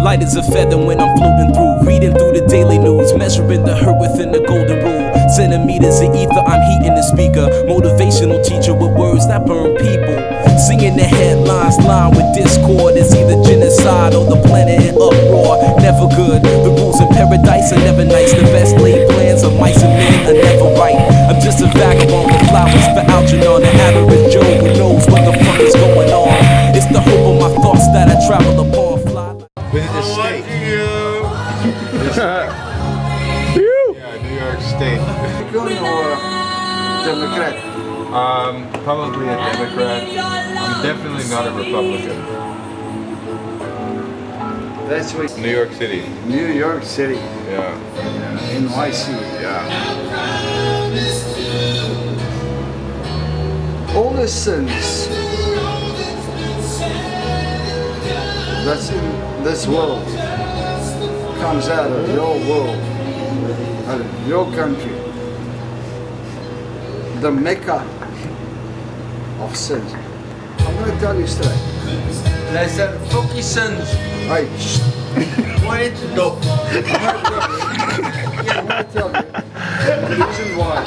Light as a feather when I'm floating through, reading through the daily news, measuring the hurt within the golden rule. Centimeters of ether, I'm heating the speaker. Motivational teacher with words that burn people. Singing the headlines, line with discord. It's either genocide or the planet in uproar. Never good, the rules in paradise are never nice. The best laid plans of mice and men are never right. I'm just a vagabond with flowers for Algernon. The average Joe who knows what the fuck is going on. It's the hope of my thoughts that I travel upon. Visit the state. Yeah, New York State. Republican or Democrat? Probably a Democrat. I'm definitely not a Republican. That's what. New York City. New York City. Yeah. NYC. Yeah. All the sins that's in this world comes out of your world, out of your country. The Mecca of sins. I'm going to tell you straight. Luister, fuck je sons. Hey, Wanneer het dop. I'm going to tell you the reason why.